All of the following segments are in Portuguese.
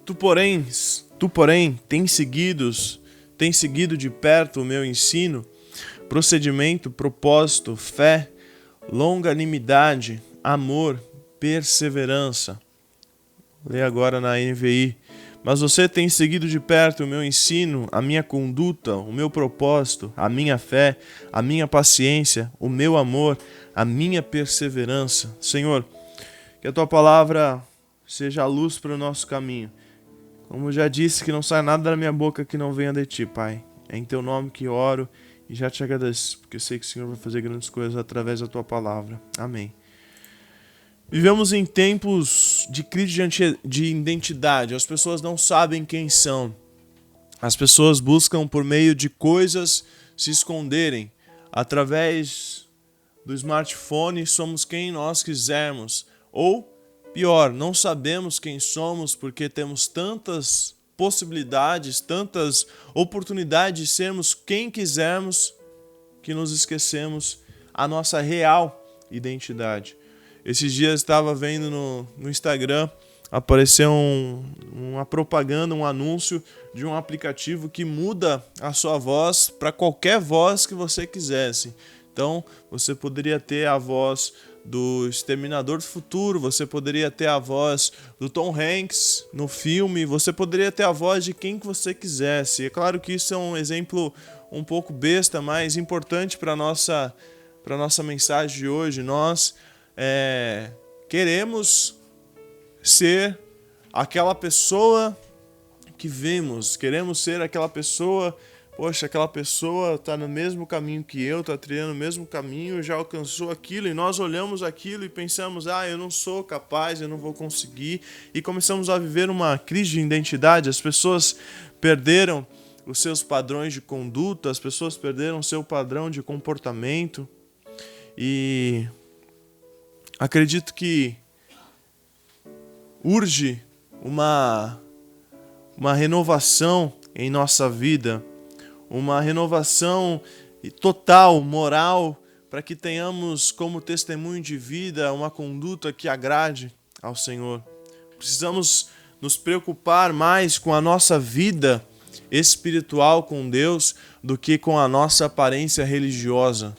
Tu, porém, tens seguido de perto o meu ensino, procedimento, propósito, fé, longanimidade, amor, perseverança. Lê agora na NVI. Mas você tem seguido de perto o meu ensino, a minha conduta, o meu propósito, a minha fé, a minha paciência, o meu amor, a minha perseverança. Senhor, que a Tua palavra seja a luz para o nosso caminho. Como já disse, que não saia nada da minha boca que não venha de Ti, Pai. É em Teu nome que oro e já Te agradeço, porque eu sei que o Senhor vai fazer grandes coisas através da Tua palavra. Amém. Vivemos em tempos de crise de identidade. As pessoas não sabem quem são. As pessoas buscam por meio de coisas se esconderem. Através do smartphone somos quem nós quisermos. Ou, pior, não sabemos quem somos porque temos tantas possibilidades, tantas oportunidades de sermos quem quisermos que nos esquecemos a nossa real identidade. Esses dias estava vendo no Instagram, apareceu uma propaganda, um anúncio de um aplicativo que muda a sua voz para qualquer voz que você quisesse. Então, você poderia ter a voz do Exterminador do Futuro, você poderia ter a voz do Tom Hanks no filme, você poderia ter a voz de quem que você quisesse. É claro que isso é um exemplo um pouco besta, mas importante para a nossa mensagem de hoje. Nós queremos ser aquela pessoa que vemos, queremos ser aquela pessoa, poxa, aquela pessoa está no mesmo caminho que eu, está trilhando o mesmo caminho, já alcançou aquilo, e nós olhamos aquilo e pensamos, eu não sou capaz, eu não vou conseguir, e começamos a viver uma crise de identidade. As pessoas perderam os seus padrões de conduta, as pessoas perderam o seu padrão de comportamento, e acredito que urge uma renovação em nossa vida, uma renovação total, moral, para que tenhamos como testemunho de vida uma conduta que agrade ao Senhor. Precisamos nos preocupar mais com a nossa vida espiritual com Deus do que com a nossa aparência religiosa.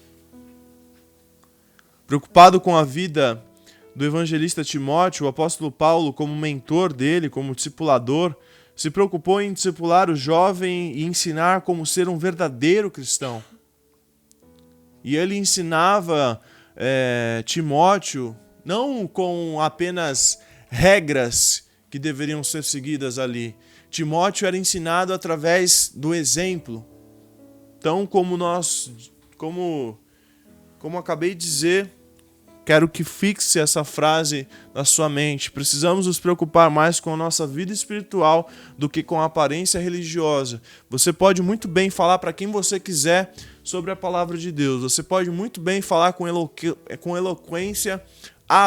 Preocupado com a vida do evangelista Timóteo, o apóstolo Paulo, como mentor dele, como discipulador, se preocupou em discipular o jovem e ensinar como ser um verdadeiro cristão. E ele ensinava Timóteo não com apenas regras que deveriam ser seguidas ali. Timóteo era ensinado através do exemplo. Então, como acabei de dizer, quero que fixe essa frase na sua mente. Precisamos nos preocupar mais com a nossa vida espiritual do que com a aparência religiosa. Você pode muito bem falar para quem você quiser sobre a palavra de Deus. Você pode muito bem falar com eloquência.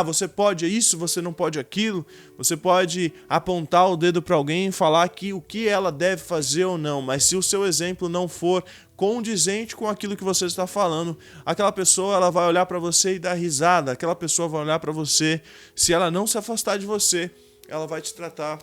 Você pode isso, você não pode aquilo. Você pode apontar o dedo para alguém e falar o que ela deve fazer ou não. Mas se o seu exemplo não for condizente com aquilo que você está falando, aquela pessoa ela vai olhar para você e dar risada. Aquela pessoa vai olhar para você. Se ela não se afastar de você, ela vai te tratar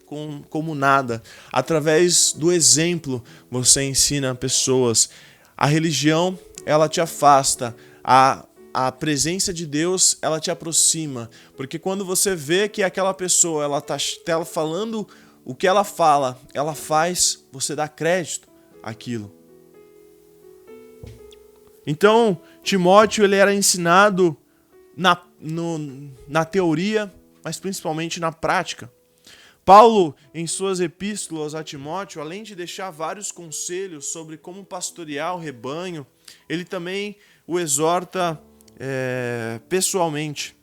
como nada. Através do exemplo, você ensina pessoas. A religião, ela te afasta. A presença de Deus, ela te aproxima, porque quando você vê que aquela pessoa, ela tá falando o que ela fala, ela faz, você dá crédito àquilo. Então, Timóteo, ele era ensinado na teoria, mas principalmente na prática. Paulo, em suas epístolas a Timóteo, além de deixar vários conselhos sobre como pastorear o rebanho, ele também o exorta pessoalmente.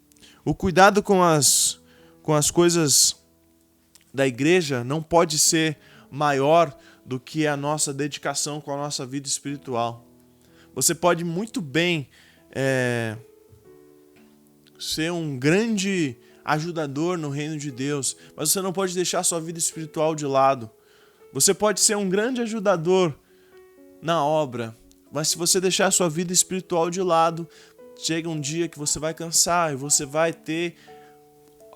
O cuidado com as coisas da igreja não pode ser maior do que a nossa dedicação com a nossa vida espiritual. Você pode muito bem ser um grande ajudador no reino de Deus, mas você não pode deixar a sua vida espiritual de lado. Você pode ser um grande ajudador na obra, mas se você deixar a sua vida espiritual de lado, chega um dia que você vai cansar e você vai ter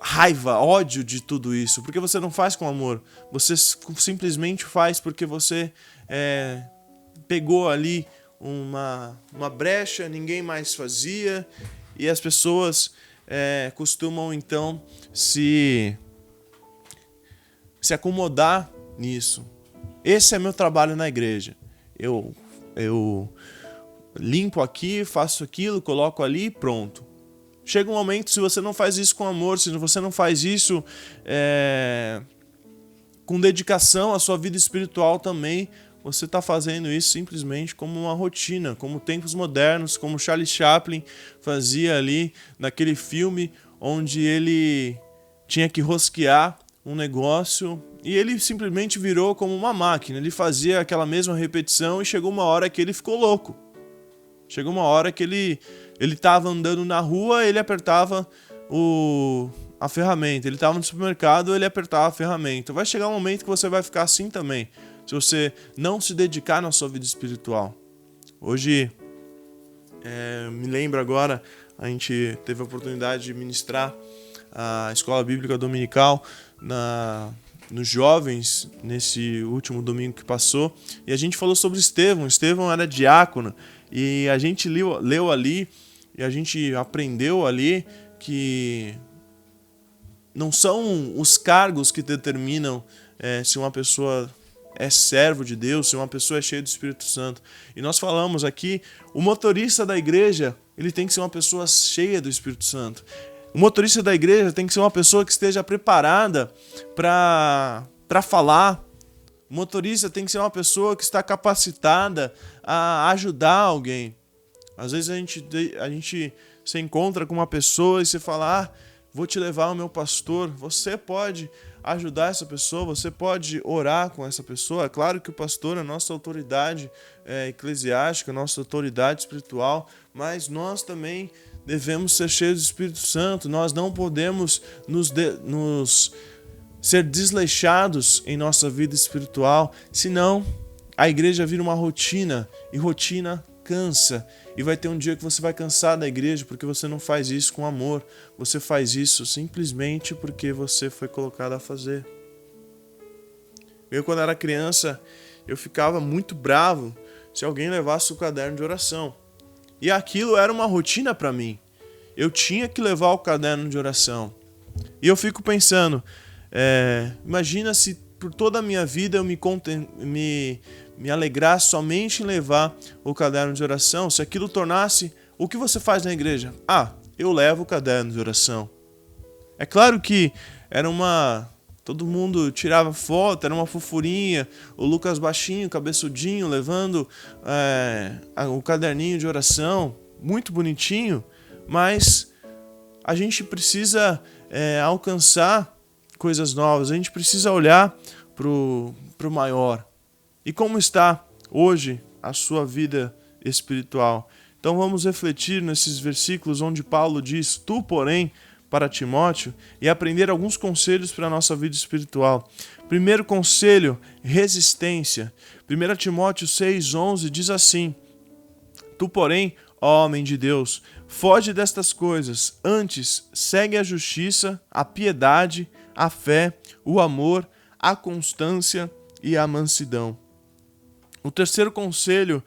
raiva, ódio de tudo isso, porque você não faz com amor, você simplesmente faz porque você pegou ali uma brecha, ninguém mais fazia, e as pessoas costumam então se acomodar nisso. Esse é meu trabalho na igreja. Eu limpo aqui, faço aquilo, coloco ali e pronto. Chega um momento, se você não faz isso com amor, se você não faz isso com dedicação à sua vida espiritual também, você está fazendo isso simplesmente como uma rotina, como tempos modernos, como Charlie Chaplin fazia ali naquele filme onde ele tinha que rosquear um negócio e ele simplesmente virou como uma máquina. Ele fazia aquela mesma repetição e chegou uma hora que ele ficou louco. Chegou uma hora que ele estava andando na rua, ele apertava a ferramenta. Ele estava no supermercado, ele apertava a ferramenta. Vai chegar um momento que você vai ficar assim também, se você não se dedicar na sua vida espiritual. Hoje, me lembro agora, a gente teve a oportunidade de ministrar a escola bíblica dominical nos jovens nesse último domingo que passou, e a gente falou sobre Estevão. Estevão era diácono, e a gente leu ali, e a gente aprendeu ali que não são os cargos que determinam se uma pessoa é servo de Deus, se uma pessoa é cheia do Espírito Santo. E nós falamos aqui, o motorista da igreja, ele tem que ser uma pessoa cheia do Espírito Santo. O motorista da igreja tem que ser uma pessoa que esteja preparada para falar. O motorista tem que ser uma pessoa que está capacitada a ajudar alguém. Às vezes a gente se encontra com uma pessoa e você fala, vou te levar ao meu pastor. Você pode ajudar essa pessoa, você pode orar com essa pessoa. É claro que o pastor é a nossa autoridade eclesiástica, a nossa autoridade espiritual, mas nós também devemos ser cheios do Espírito Santo. Nós não podemos nos ser desleixados em nossa vida espiritual, senão a igreja vira uma rotina, e rotina cansa. E vai ter um dia que você vai cansar da igreja porque você não faz isso com amor. Você faz isso simplesmente porque você foi colocado a fazer. Eu, quando era criança, eu ficava muito bravo se alguém levasse o caderno de oração. E aquilo era uma rotina para mim. Eu tinha que levar o caderno de oração. E eu fico pensando, imagina se por toda a minha vida eu me alegrar somente em levar o caderno de oração, se aquilo tornasse... O que você faz na igreja? Eu levo o caderno de oração. É claro que todo mundo tirava foto, era uma fofurinha, o Lucas baixinho, cabeçudinho, levando o caderninho de oração, muito bonitinho, mas a gente precisa alcançar coisas novas, a gente precisa olhar pro maior. E como está hoje a sua vida espiritual? Então vamos refletir nesses versículos onde Paulo diz, tu, porém, para Timóteo, e aprender alguns conselhos para a nossa vida espiritual. Primeiro conselho, resistência. 1 Timóteo 6,11 diz assim, tu, porém, ó homem de Deus, foge destas coisas, antes segue a justiça, a piedade, a fé, o amor, a constância e a mansidão. O terceiro conselho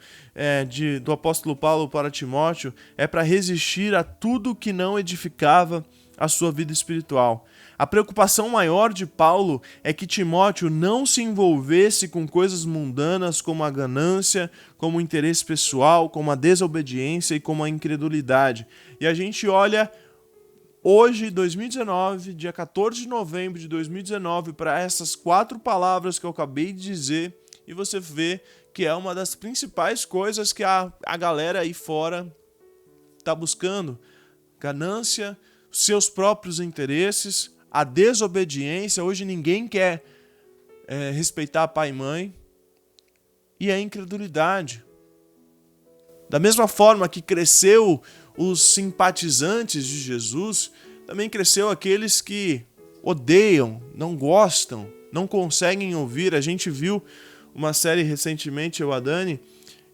do apóstolo Paulo para Timóteo é para resistir a tudo que não edificava a sua vida espiritual. A preocupação maior de Paulo é que Timóteo não se envolvesse com coisas mundanas como a ganância, como o interesse pessoal, como a desobediência e como a incredulidade. E a gente olha hoje, 2019, dia 14 de novembro de 2019, para essas 4 palavras que eu acabei de dizer, e você vê que é uma das principais coisas que a galera aí fora está buscando. Ganância, seus próprios interesses, a desobediência. Hoje ninguém quer respeitar pai e mãe. E a incredulidade. Da mesma forma que cresceu os simpatizantes de Jesus, também cresceu aqueles que odeiam, não gostam, não conseguem ouvir. A gente viu uma série recentemente, eu e a Dani,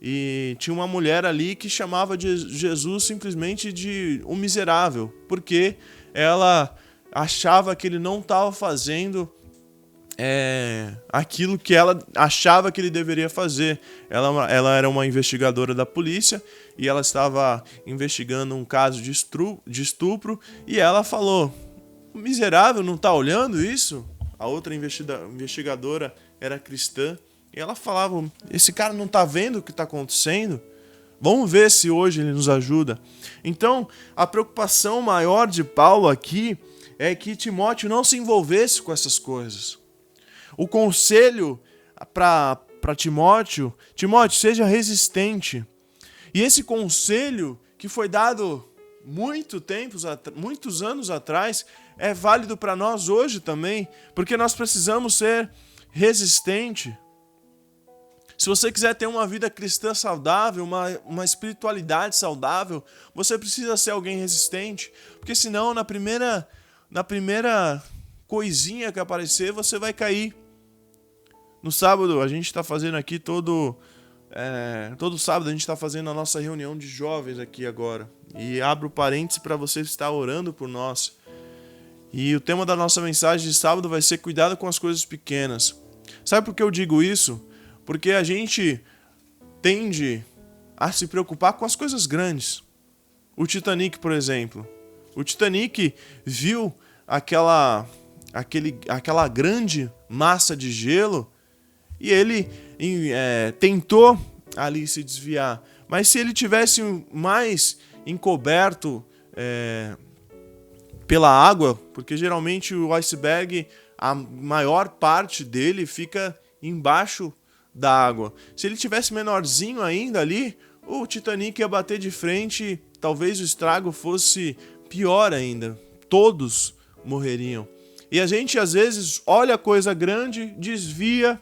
e tinha uma mulher ali que chamava de Jesus simplesmente de um miserável, porque ela achava que ele não estava fazendo aquilo que ela achava que ele deveria fazer. Ela era uma investigadora da polícia e ela estava investigando um caso de estupro e ela falou: o miserável não está olhando isso? A outra investigadora era cristã e ela falava: esse cara não está vendo o que está acontecendo? Vamos ver se hoje ele nos ajuda. Então, a preocupação maior de Paulo aqui é que Timóteo não se envolvesse com essas coisas. O conselho para Timóteo: seja resistente. E esse conselho que foi dado muitos anos atrás é válido para nós hoje também, porque nós precisamos ser resistentes. Se você quiser ter uma vida cristã saudável, uma espiritualidade saudável, você precisa ser alguém resistente, porque senão na primeira coisinha que aparecer, você vai cair. No sábado, a gente está fazendo aqui todo sábado a gente está fazendo a nossa reunião de jovens aqui agora. E abro parênteses para você estar orando por nós. E o tema da nossa mensagem de sábado vai ser cuidado com as coisas pequenas. Sabe por que eu digo isso? Porque a gente tende a se preocupar com as coisas grandes. O Titanic, por exemplo. O Titanic viu aquela grande massa de gelo e ele tentou ali se desviar. Mas se ele tivesse mais encoberto pela água, porque geralmente o iceberg, a maior parte dele fica embaixo da água. Se ele tivesse menorzinho ainda ali, o Titanic ia bater de frente, talvez o estrago fosse pior ainda. Todos morreriam. E a gente às vezes olha a coisa grande, desvia,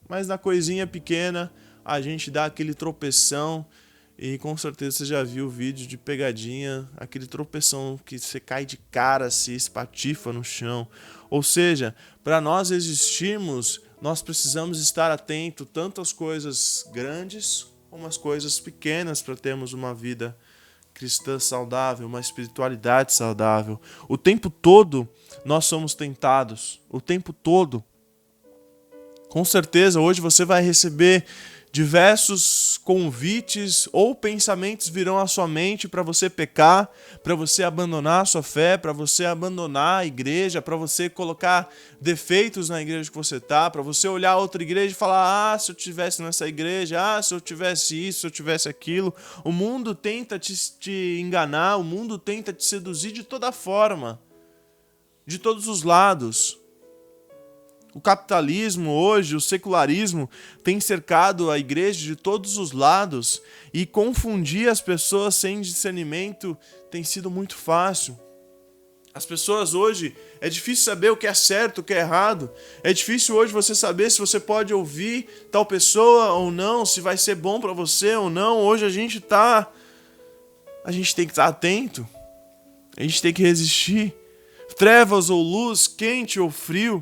mas na coisinha pequena a gente dá aquele tropeção. E com certeza você já viu o vídeo de pegadinha, aquele tropeção que você cai de cara, se espatifa no chão. Ou seja, para nós existirmos, nós precisamos estar atento tanto às coisas grandes como às coisas pequenas para termos uma vida cristã saudável, uma espiritualidade saudável. O tempo todo nós somos tentados, o tempo todo. Com certeza hoje você vai receber diversos convites ou pensamentos virão à sua mente para você pecar, para você abandonar a sua fé, para você abandonar a igreja, para você colocar defeitos na igreja que você está, para você olhar a outra igreja e falar: se eu tivesse nessa igreja, se eu tivesse isso, se eu tivesse aquilo. O mundo tenta te enganar, o mundo tenta te seduzir de toda forma, de todos os lados. O capitalismo hoje, o secularismo, tem cercado a igreja de todos os lados e confundir as pessoas sem discernimento tem sido muito fácil. As pessoas hoje, é difícil saber o que é certo, o que é errado. É difícil hoje você saber se você pode ouvir tal pessoa ou não, se vai ser bom para você ou não. Hoje a gente tem que estar atento. A gente tem que resistir. Trevas ou luz, quente ou frio.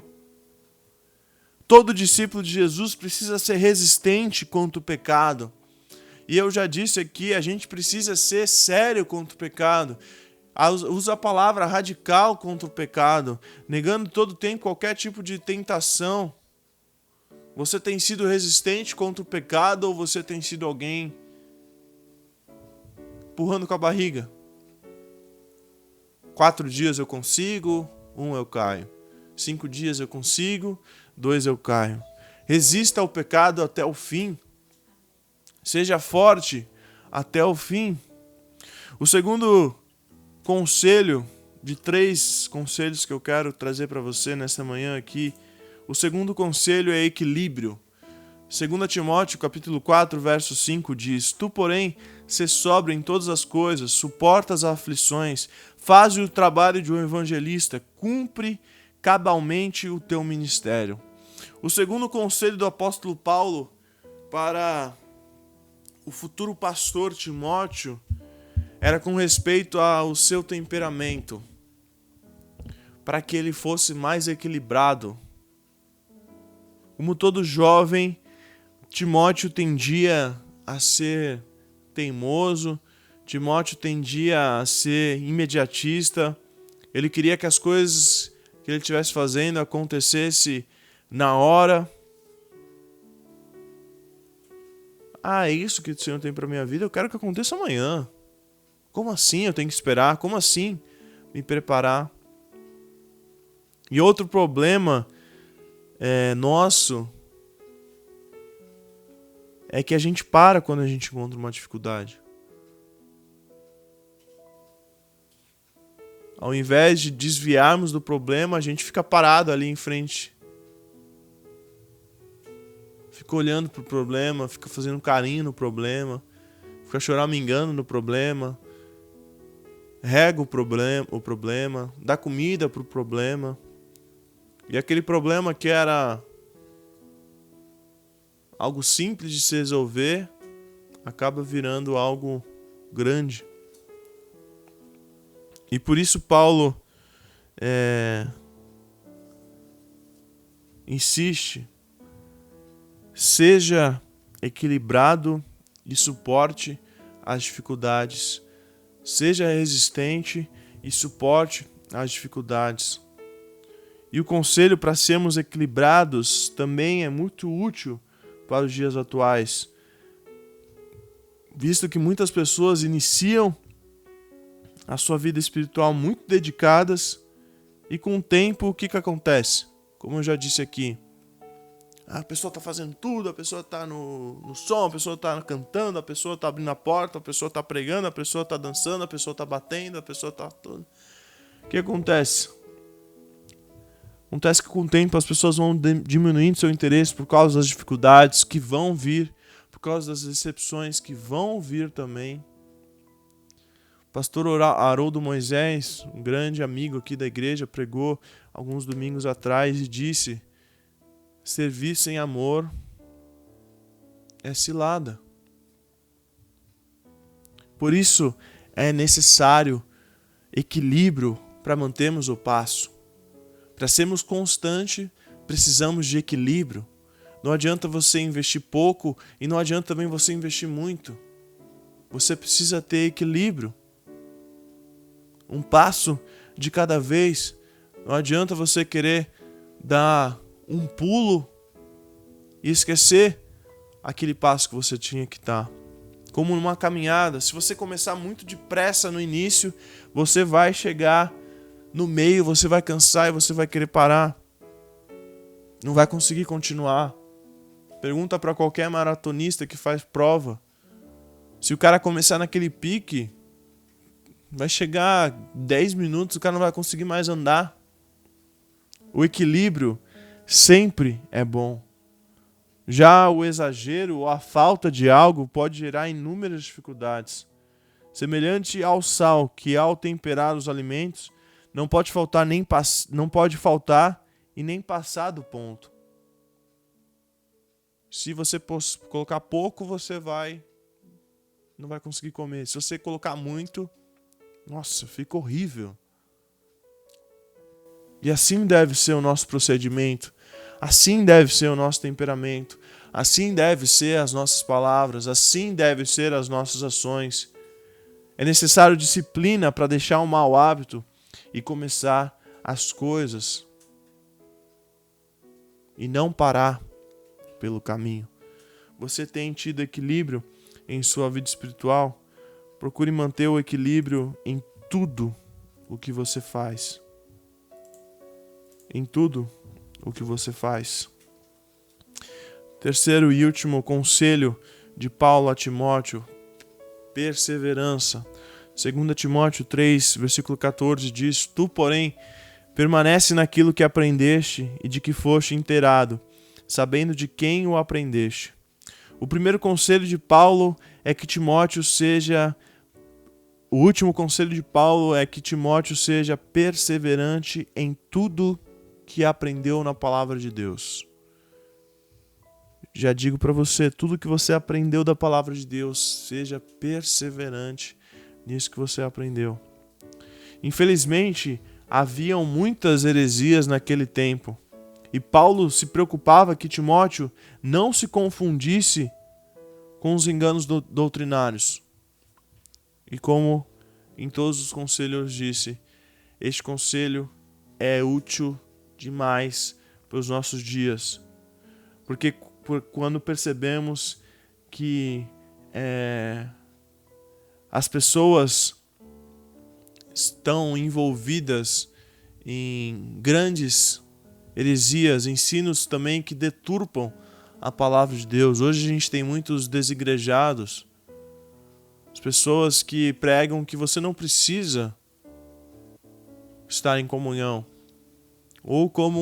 Todo discípulo de Jesus precisa ser resistente contra o pecado. E eu já disse aqui, a gente precisa ser sério contra o pecado. Usa a palavra radical contra o pecado, negando todo o tempo qualquer tipo de tentação. Você tem sido resistente contra o pecado ou você tem sido alguém empurrando com a barriga? 4 dias eu consigo, 1 eu caio. 5 dias eu consigo, 2 eu caio. Resista ao pecado até o fim. Seja forte até o fim. O segundo conselho, de 3 conselhos que eu quero trazer para você nesta manhã aqui, o segundo conselho é equilíbrio. 2 Timóteo capítulo 4, verso 5 diz: Tu, porém, sê sóbrio em todas as coisas, suporta as aflições, faz o trabalho de um evangelista, cumpre cabalmente o teu ministério. O segundo conselho do apóstolo Paulo para o futuro pastor Timóteo era com respeito ao seu temperamento, para que ele fosse mais equilibrado. Como todo jovem, Timóteo tendia a ser teimoso, Timóteo tendia a ser imediatista, Ele queria que as coisas que ele estivesse fazendo acontecesse na hora. É isso que o Senhor tem para minha vida? Eu quero que aconteça amanhã. Como assim eu tenho que esperar? Como assim me preparar? E outro problema nosso é que a gente para quando a gente encontra uma dificuldade. Ao invés de desviarmos do problema, a gente fica parado ali em frente. Fica olhando pro problema, fica fazendo carinho no problema, fica choramingando no problema, rega o problema, dá comida pro problema. E aquele problema que era algo simples de se resolver, acaba virando algo grande. E por isso Paulo insiste: seja equilibrado e suporte as dificuldades. Seja resistente e suporte as dificuldades. E o conselho para sermos equilibrados também é muito útil para os dias atuais, visto que muitas pessoas iniciam a sua vida espiritual muito dedicadas e com o tempo o que acontece? Como eu já disse aqui, a pessoa está fazendo tudo, a pessoa está no som, a pessoa está cantando, a pessoa está abrindo a porta, a pessoa está pregando, a pessoa está dançando, a pessoa está batendo, a pessoa está tudo. O que acontece? Acontece que com o tempo as pessoas vão diminuindo seu interesse por causa das dificuldades que vão vir, por causa das decepções que vão vir também. O pastor Haroldo Moisés, um grande amigo aqui da igreja, pregou alguns domingos atrás e disse: servir sem amor é cilada. Por isso é necessário equilíbrio para mantermos o passo. Para sermos constantes, precisamos de equilíbrio. Não adianta você investir pouco e não adianta também você investir muito. Você precisa ter equilíbrio. Um passo de cada vez. Não adianta você querer dar um pulo e esquecer aquele passo que você tinha que dar. Como numa caminhada, se você começar muito depressa no início, você vai chegar no meio, você vai cansar e você vai querer parar. Não vai conseguir continuar. Pergunta para qualquer maratonista que faz prova. Se o cara começar naquele pique, vai chegar 10 minutos, o cara não vai conseguir mais andar. O equilíbrio sempre é bom. Já o exagero ou a falta de algo pode gerar inúmeras dificuldades. Semelhante ao sal, que ao temperar os alimentos, não pode faltar e nem passar do ponto. Se você colocar pouco, você não vai conseguir comer. Se você colocar muito, nossa, fica horrível. E assim deve ser o nosso procedimento. Assim deve ser o nosso temperamento. Assim deve ser as nossas palavras. Assim devem ser as nossas ações. É necessário disciplina para deixar um mau hábito e começar as coisas. E não parar pelo caminho. Você tem tido equilíbrio em sua vida espiritual? Procure manter o equilíbrio em tudo o que você faz. Em tudo o que você faz. Terceiro e último conselho de Paulo a Timóteo: perseverança. 2 Timóteo 3, versículo 14 diz: tu, porém, permanece naquilo que aprendeste e de que foste inteirado, sabendo de quem o aprendeste. O primeiro conselho de Paulo é que Timóteo seja... O último conselho de Paulo é que Timóteo seja perseverante em tudo que aprendeu na palavra de Deus. Já digo para você, tudo que você aprendeu da palavra de Deus, seja perseverante nisso que você aprendeu. Infelizmente, haviam muitas heresias naquele tempo, e Paulo se preocupava que Timóteo não se confundisse com os enganos doutrinários. E como em todos os conselhos disse, este conselho é útil demais para os nossos dias. Porque quando percebemos que as pessoas estão envolvidas em grandes heresias, ensinos também que deturpam a palavra de Deus. Hoje a gente tem muitos desigrejados, as pessoas que pregam que você não precisa estar em comunhão. Ou como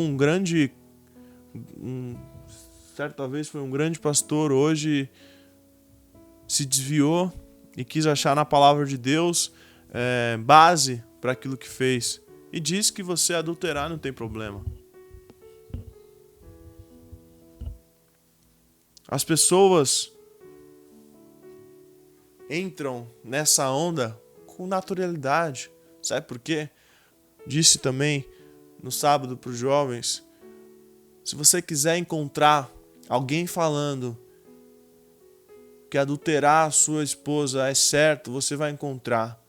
certa vez foi um grande pastor, hoje se desviou e quis achar na palavra de Deus base para aquilo que fez. E diz que você adulterar não tem problema. As pessoas entram nessa onda com naturalidade. Sabe por quê? Disse também no sábado para os jovens, se você quiser encontrar alguém falando que adulterar a sua esposa é certo, você vai encontrar.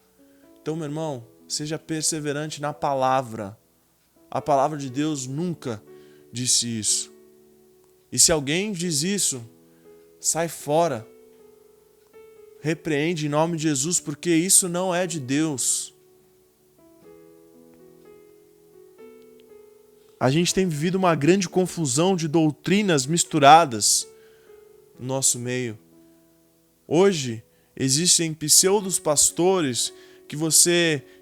Então, meu irmão, seja perseverante na palavra. A palavra de Deus nunca disse isso. E se alguém diz isso, sai fora. Repreende em nome de Jesus, porque isso não é de Deus. A gente tem vivido uma grande confusão de doutrinas misturadas no nosso meio. Hoje, existem pseudos pastores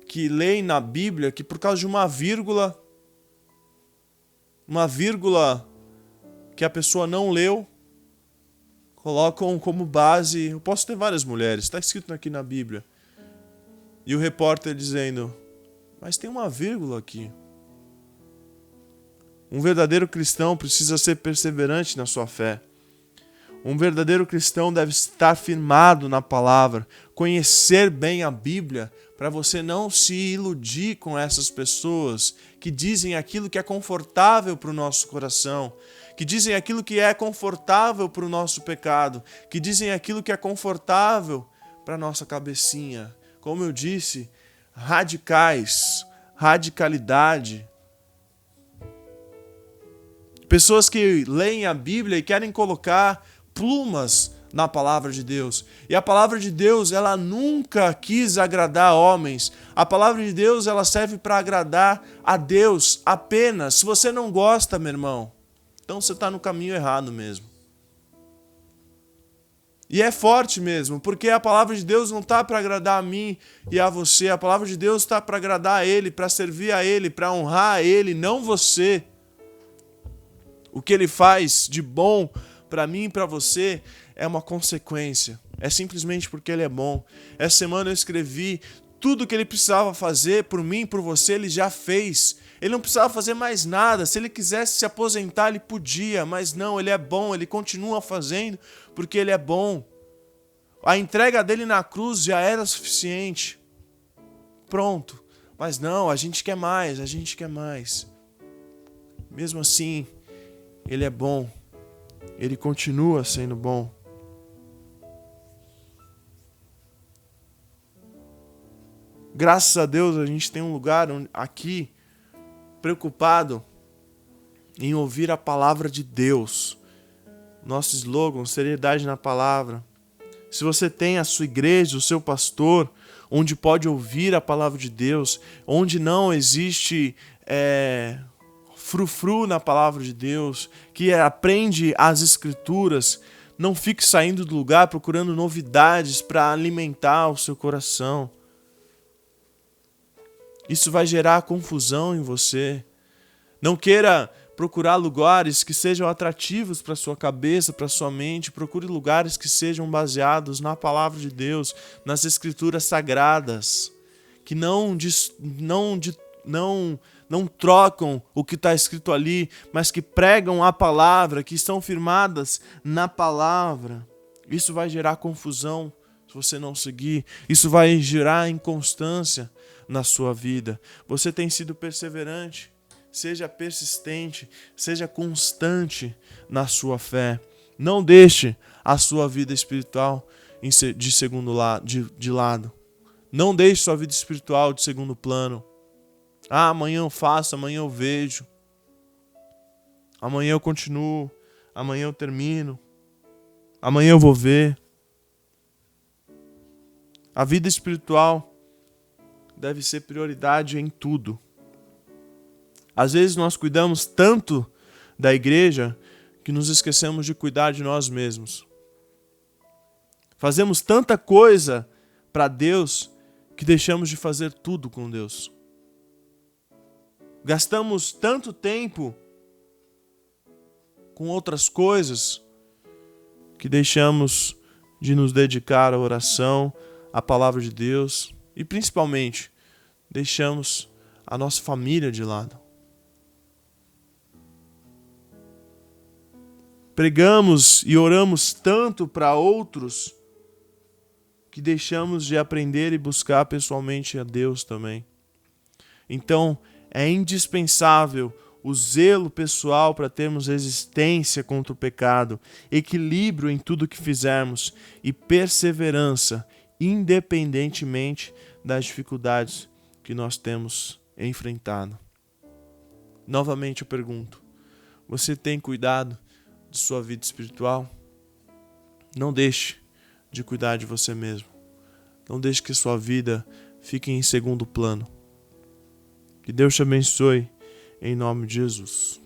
que leem na Bíblia que por causa de uma vírgula que a pessoa não leu, colocam como base, eu posso ter várias mulheres, está escrito aqui na Bíblia. E o repórter dizendo, mas tem uma vírgula aqui. Um verdadeiro cristão precisa ser perseverante na sua fé. Um verdadeiro cristão deve estar firmado na palavra, conhecer bem a Bíblia, para você não se iludir com essas pessoas que dizem aquilo que é confortável para o nosso coração, que dizem aquilo que é confortável para o nosso pecado, que dizem aquilo que é confortável para a nossa cabecinha. Como eu disse, radicalidade. Pessoas que leem a Bíblia e querem colocar plumas na palavra de Deus. E a palavra de Deus, ela nunca quis agradar homens. A palavra de Deus, ela serve para agradar a Deus apenas. Se você não gosta, meu irmão, então você está no caminho errado mesmo. E é forte mesmo, porque a palavra de Deus não está para agradar a mim e a você. A palavra de Deus está para agradar a Ele, para servir a Ele, para honrar a Ele, não você. O que Ele faz de bom para mim e para você é uma consequência. É simplesmente porque Ele é bom. Essa semana eu escrevi tudo o que Ele precisava fazer por mim e por você, Ele já fez. Ele não precisava fazer mais nada. Se Ele quisesse se aposentar, Ele podia. Mas não, Ele é bom. Ele continua fazendo porque Ele é bom. A entrega dele na cruz já era suficiente. Pronto. Mas não, a gente quer mais. Mesmo assim, Ele é bom. Ele continua sendo bom. Graças a Deus a gente tem um lugar aqui preocupado em ouvir a palavra de Deus. Nosso slogan, seriedade na palavra. Se você tem a sua igreja, o seu pastor, onde pode ouvir a palavra de Deus, onde não existe frufru na palavra de Deus, que aprende as escrituras, não fique saindo do lugar procurando novidades para alimentar o seu coração. Isso vai gerar confusão em você. Não queira procurar lugares que sejam atrativos para sua cabeça, para sua mente. Procure lugares que sejam baseados na palavra de Deus, nas escrituras sagradas, que não trocam o que está escrito ali, mas que pregam a palavra, que estão firmadas na palavra. Isso vai gerar confusão se você não seguir. Isso vai gerar inconstância na sua vida. Você tem sido perseverante, seja persistente, seja constante na sua fé. Não deixe a sua vida espiritual de lado. Não deixe sua vida espiritual de segundo plano. Amanhã eu faço, amanhã eu vejo. Amanhã eu continuo, amanhã eu termino. Amanhã eu vou ver. A vida espiritual deve ser prioridade em tudo. Às vezes nós cuidamos tanto da igreja que nos esquecemos de cuidar de nós mesmos. Fazemos tanta coisa para Deus que deixamos de fazer tudo com Deus. Gastamos tanto tempo com outras coisas que deixamos de nos dedicar à oração, à palavra de Deus e principalmente deixamos a nossa família de lado. Pregamos e oramos tanto para outros que deixamos de aprender e buscar pessoalmente a Deus também. Então, é indispensável o zelo pessoal para termos resistência contra o pecado, equilíbrio em tudo que fizermos e perseverança, independentemente das dificuldades que nós temos enfrentado. Novamente eu pergunto, você tem cuidado de sua vida espiritual? Não deixe de cuidar de você mesmo. Não deixe que sua vida fique em segundo plano. Que Deus te abençoe, em nome de Jesus.